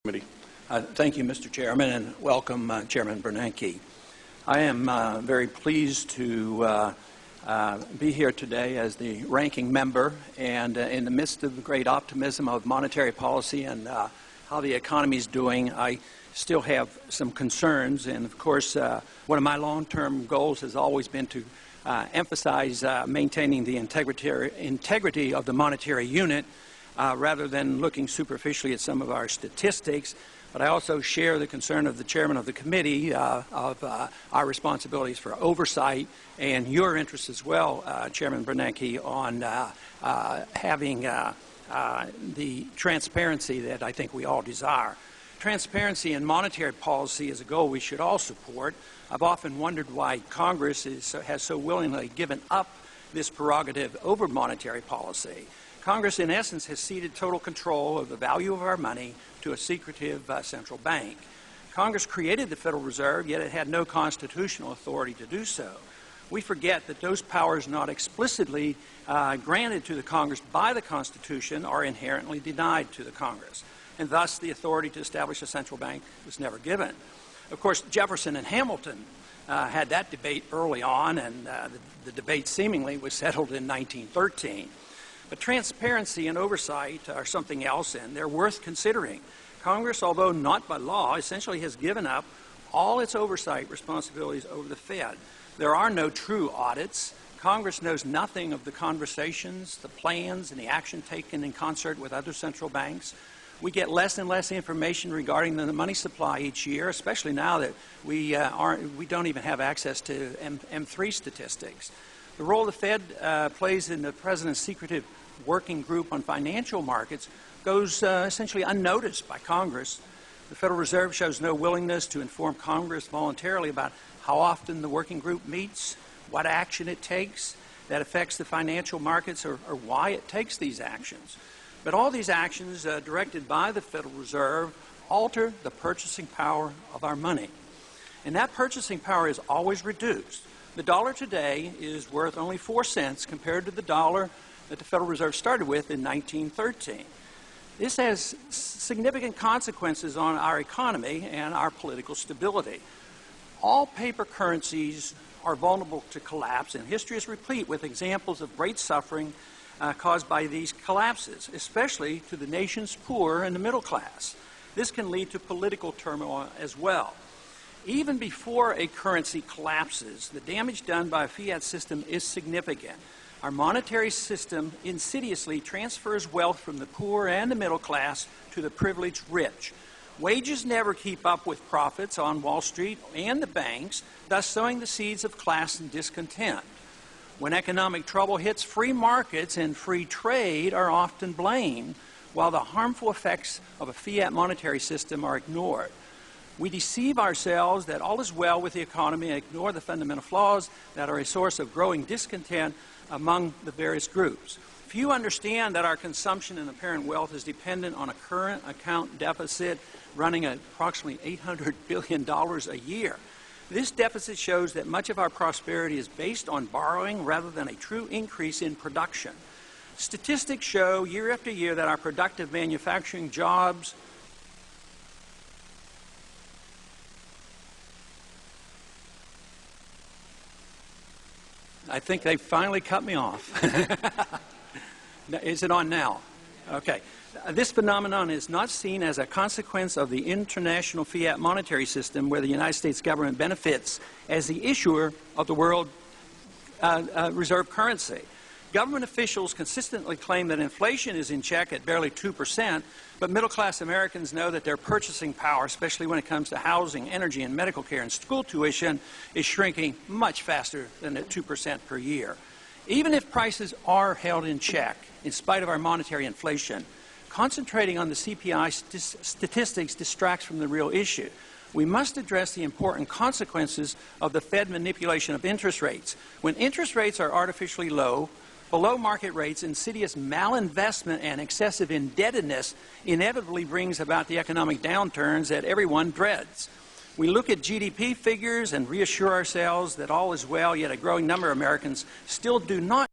Committee. Thank you, Mr. Chairman, and welcome, Chairman Bernanke. I am very pleased to be here today as the ranking member, and in the midst of the great optimism of monetary policy and how the economy is doing, I still have some concerns. And of course, one of my long-term goals has always been to emphasize maintaining the integrity of the monetary unit, rather than looking superficially at some of our statistics. But I also share the concern of the chairman of the committee of our responsibilities for oversight and your interest as well, Chairman Bernanke, on having the transparency that I think we all desire. Transparency in monetary policy is a goal we should all support. I've often wondered why Congress has so willingly given up this prerogative over monetary policy. Congress, in essence, has ceded total control of the value of our money to a secretive central bank. Congress created the Federal Reserve, yet it had no constitutional authority to do so. We forget that those powers not explicitly granted to the Congress by the Constitution are inherently denied to the Congress, and thus the authority to establish a central bank was never given. Of course, Jefferson and Hamilton had that debate early on, and the debate seemingly was settled in 1913. But transparency and oversight are something else, and they're worth considering. Congress, although not by law, essentially has given up all its oversight responsibilities over the Fed. There are no true audits. Congress knows nothing of the conversations, the plans, and the action taken in concert with other central banks. We get less and less information regarding the money supply each year, especially now that we don't even have access to M3 statistics. The role the Fed plays in the President's secretive working group on financial markets goes essentially unnoticed by Congress. The Federal Reserve shows no willingness to inform Congress voluntarily about how often the working group meets, what action it takes that affects the financial markets, or why it takes these actions. But all these actions directed by the Federal Reserve alter the purchasing power of our money. And that purchasing power is always reduced. The dollar today is worth only 4 cents compared to the dollar that the Federal Reserve started with in 1913. This has significant consequences on our economy and our political stability. All paper currencies are vulnerable to collapse, and history is replete with examples of great suffering caused by these collapses, especially to the nation's poor and the middle class. This can lead to political turmoil as well. Even before a currency collapses, the damage done by a fiat system is significant. Our monetary system insidiously transfers wealth from the poor and the middle class to the privileged rich. Wages never keep up with profits on Wall Street and the banks, thus sowing the seeds of class and discontent. When economic trouble hits, free markets and free trade are often blamed, while the harmful effects of a fiat monetary system are ignored. We deceive ourselves that all is well with the economy and ignore the fundamental flaws that are a source of growing discontent among the various groups. Few understand that our consumption and apparent wealth is dependent on a current account deficit running at approximately $800 billion a year. This deficit shows that much of our prosperity is based on borrowing rather than a true increase in production. Statistics show year after year that our productive manufacturing jobs I think they finally cut me off. Is it on now? Okay. This phenomenon is not seen as a consequence of the international fiat monetary system where the United States government benefits as the issuer of the world reserve currency. Government officials consistently claim that inflation is in check at barely 2%, but middle-class Americans know that their purchasing power, especially when it comes to housing, energy, and medical care and school tuition, is shrinking much faster than at 2% per year. Even if prices are held in check, in spite of our monetary inflation, concentrating on the CPI statistics distracts from the real issue. We must address the important consequences of the Fed manipulation of interest rates. When interest rates are artificially low, below market rates, insidious malinvestment and excessive indebtedness inevitably brings about the economic downturns that everyone dreads. We look at GDP figures and reassure ourselves that all is well, yet a growing number of Americans still do not